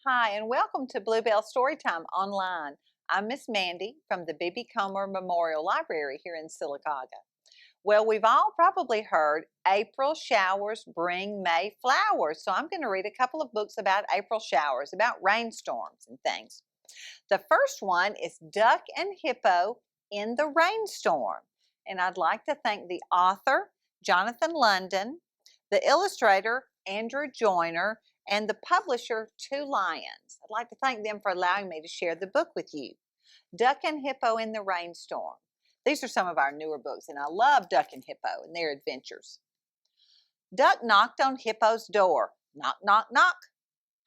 Hi, and welcome to Bluebell Storytime Online. I'm Miss Mandy from the B.B. Comer Memorial Library here in Sylacauga. Well, we've all probably heard April showers bring May flowers, so I'm going to read a couple of books about April showers, about rainstorms and things. The first one is Duck and Hippo in the Rainstorm, and I'd like to thank the author, Jonathan London, the illustrator, Andrew Joyner, and the publisher, Two Lions. I'd like to thank them for allowing me to share the book with you. Duck and Hippo in the Rainstorm. These are some of our newer books, and I love Duck and Hippo and their adventures. Duck knocked on Hippo's door. Knock, knock, knock.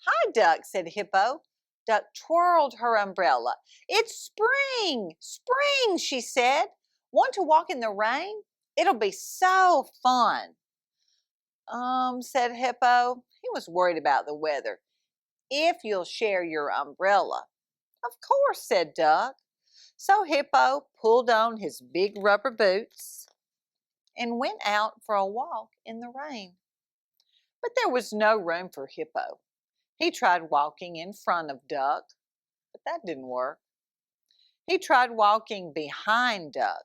Hi, Duck, said Hippo. Duck twirled her umbrella. It's spring! Spring, she said. Want to walk in the rain? It'll be so fun. Said Hippo. He was worried about the weather. If you'll share your umbrella. Of course, said Duck. So Hippo pulled on his big rubber boots and went out for a walk in the rain. But there was no room for Hippo. He tried walking in front of Duck, but that didn't work. He tried walking behind Duck,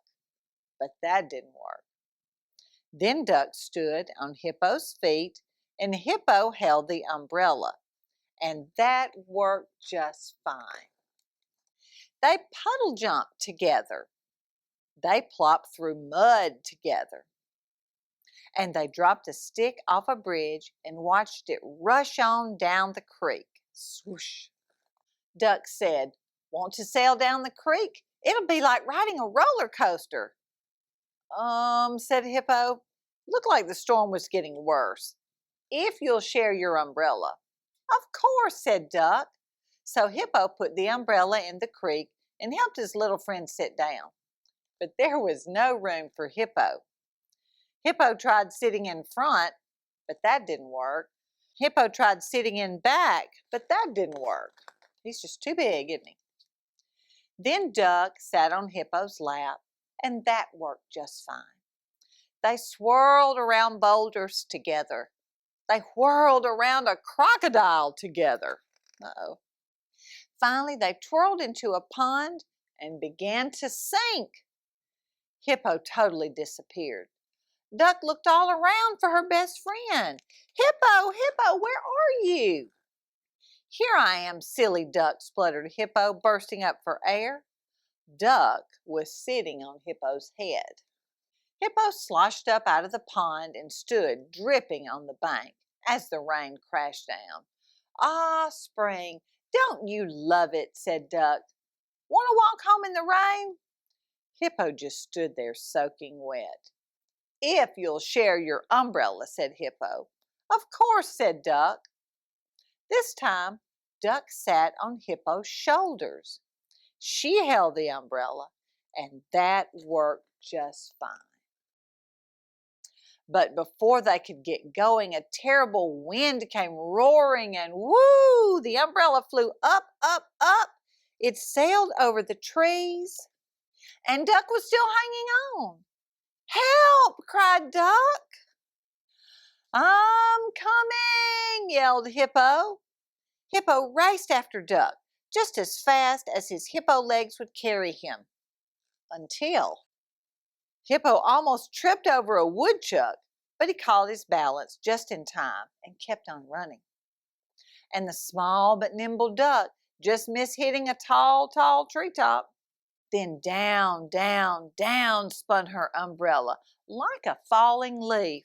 but that didn't work. Then Duck stood on Hippo's feet, and Hippo held the umbrella, and that worked just fine. They puddle jumped together. They plopped through mud together. And they dropped a stick off a bridge and watched it rush on down the creek. Swoosh. Duck said, Want to sail down the creek? It'll be like riding a roller coaster. Said Hippo. Looked like the storm was getting worse. If you'll share your umbrella. Of course, said Duck. So Hippo put the umbrella in the creek and helped his little friend sit down. But there was no room for Hippo. Hippo tried sitting in front, but that didn't work. Hippo tried sitting in back, but that didn't work. He's just too big, isn't he? Then Duck sat on Hippo's lap, and that worked just fine. They swirled around boulders together. They whirled around a crocodile together. Uh-oh. Finally, they twirled into a pond and began to sink. Hippo totally disappeared. Duck looked all around for her best friend. Hippo, Hippo, where are you? Here I am, silly Duck, spluttered Hippo, bursting up for air. Duck was sitting on Hippo's head. Hippo sloshed up out of the pond and stood dripping on the bank as the rain crashed down. Ah, spring, don't you love it, said Duck. Want to walk home in the rain? Hippo just stood there soaking wet. If you'll share your umbrella, said Hippo. Of course, said Duck. This time, Duck sat on Hippo's shoulders. She held the umbrella, and that worked just fine. But before they could get going, a terrible wind came roaring, and whoo, the umbrella flew up, up, up. It sailed over the trees, and Duck was still hanging on. Help, cried Duck. I'm coming, yelled Hippo. Hippo raced after Duck, just as fast as his hippo legs would carry him, until Hippo almost tripped over a woodchuck, but he caught his balance just in time and kept on running. And the small but nimble Duck just missed hitting a tall, tall treetop. Then down, down, down spun her umbrella like a falling leaf.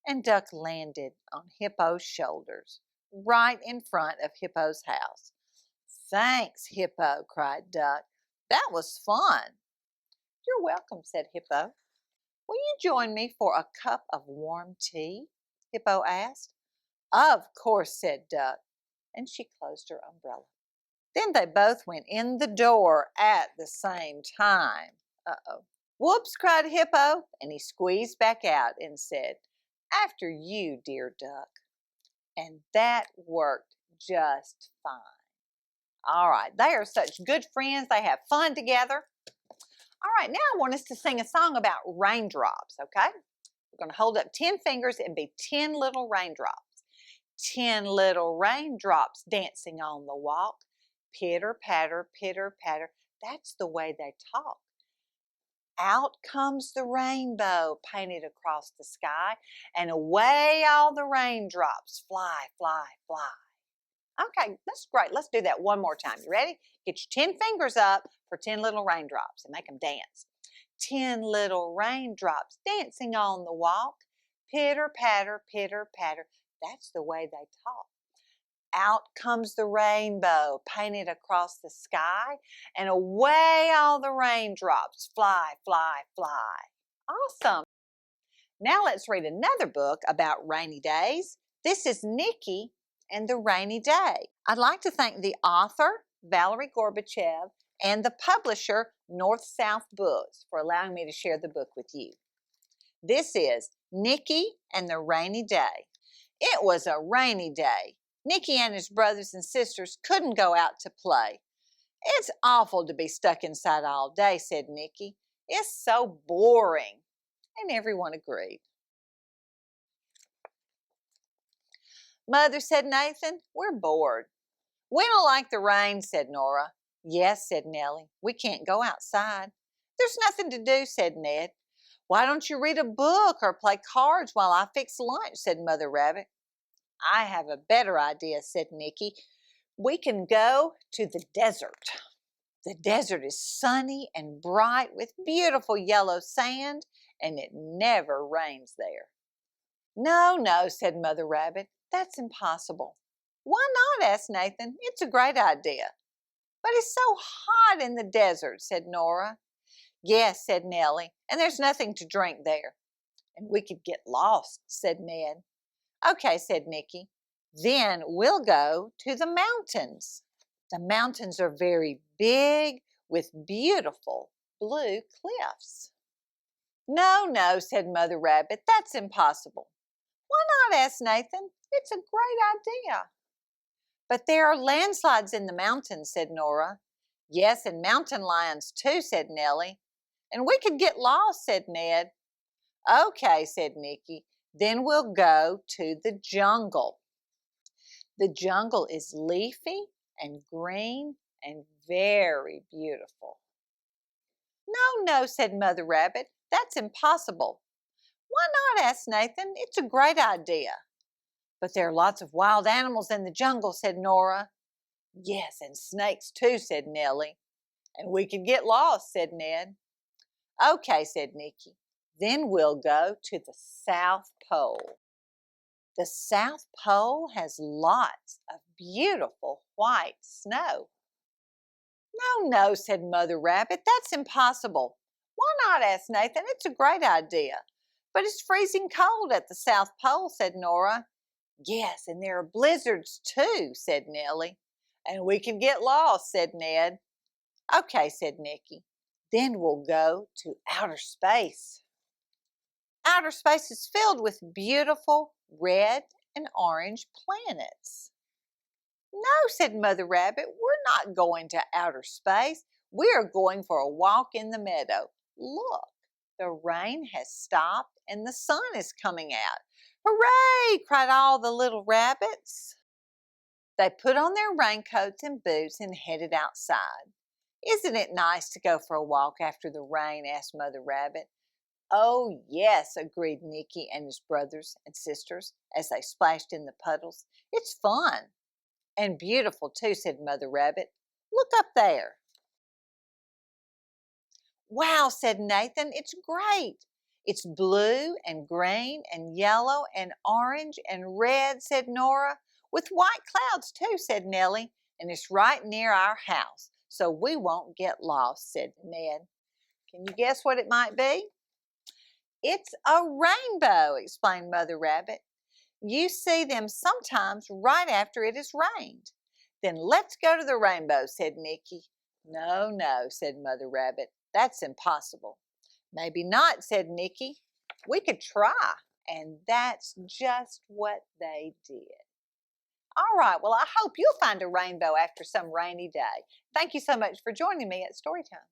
And Duck landed on Hippo's shoulders, right in front of Hippo's house. Thanks, Hippo, cried Duck. That was fun. You're welcome, said Hippo. Will you join me for a cup of warm tea? Hippo asked. Of course, said Duck, and she closed her umbrella. Then they both went in the door at the same time. Uh-oh. Whoops, cried Hippo, and he squeezed back out and said, After you, dear Duck. And that worked just fine. All right, they are such good friends. They have fun together. All right, now I want us to sing a song about raindrops, okay? We're going to hold up 10 fingers and be 10 little raindrops. 10 little raindrops dancing on the walk. Pitter patter, pitter patter. That's the way they talk. Out comes the rainbow painted across the sky, and away all the raindrops fly, fly, fly. Okay, that's great. Let's do that one more time. You ready? Get your 10 fingers up for 10 little raindrops and make them dance. 10 little raindrops dancing on the walk. Pitter patter, pitter patter. That's the way they talk. Out comes the rainbow painted across the sky, and away all the raindrops fly, fly, fly. Awesome. Now let's read another book about rainy days. This is Nicky and the Rainy Day. I'd like to thank the author, Valeri Gorbachev, and the publisher, North South Books, for allowing me to share the book with you. This is Nicky and the Rainy Day. It was a rainy day. Nicky and his brothers and sisters couldn't go out to play. It's awful to be stuck inside all day, said Nicky. It's so boring. And everyone agreed. Mother, said Nathan, we're bored. We don't like the rain, said Nora. Yes, said Nellie, we can't go outside. There's nothing to do, said Ned. Why don't you read a book or play cards while I fix lunch, said Mother Rabbit. I have a better idea, said Nicky. We can go to the desert. The desert is sunny and bright with beautiful yellow sand, and it never rains there. No, no, said Mother Rabbit. That's impossible. Why not? Asked Nathan. It's a great idea. But it's so hot in the desert, said Nora. Yes, said Nellie, and there's nothing to drink there. And we could get lost, said Ned. Okay, said Nicky. Then we'll go to the mountains. The mountains are very big with beautiful blue cliffs. No, no, said Mother Rabbit. That's impossible. Why not? Asked Nathan. It's a great idea. But there are landslides in the mountains, said Nora. Yes, and mountain lions too, said Nellie. And we could get lost, said Ned. Okay, said Nicky. Then we'll go to the jungle. The jungle is leafy and green and very beautiful. No, no, said Mother Rabbit. That's impossible. Why not? Asked Nathan. It's a great idea. But there are lots of wild animals in the jungle, said Nora. Yes, and snakes too, said Nellie. And we could get lost, said Ned. Okay, said Nicky. Then we'll go to the South Pole. The South Pole has lots of beautiful white snow. No, no, said Mother Rabbit. That's impossible. Why not? Asked Nathan. It's a great idea. But it's freezing cold at the South Pole, said Nora. Yes, and there are blizzards too, said Nellie. And we could get lost, said Ned. Okay, said Nicky. Then we'll go to outer space. Outer space is filled with beautiful red and orange planets. No, said Mother Rabbit, we're not going to outer space. We are going for a walk in the meadow. Look, the rain has stopped and the sun is coming out. Hooray! Cried all the little rabbits. They put on their raincoats and boots and headed outside. Isn't it nice to go for a walk after the rain? Asked Mother Rabbit. Oh, yes, agreed Nicky and his brothers and sisters as they splashed in the puddles. It's fun. And beautiful too, said Mother Rabbit. Look up there. Wow, said Nathan, it's great. It's blue and green and yellow and orange and red, said Nora. With white clouds too, said Nellie. And it's right near our house, so we won't get lost, said Ned. Can you guess what it might be? It's a rainbow, explained Mother Rabbit. You see them sometimes right after it has rained. Then let's go to the rainbow, said Nicky. No, no, said Mother Rabbit. That's impossible. Maybe not, said Nicky. We could try. And that's just what they did. All right, well, I hope you'll find a rainbow after some rainy day. Thank you so much for joining me at Storytime.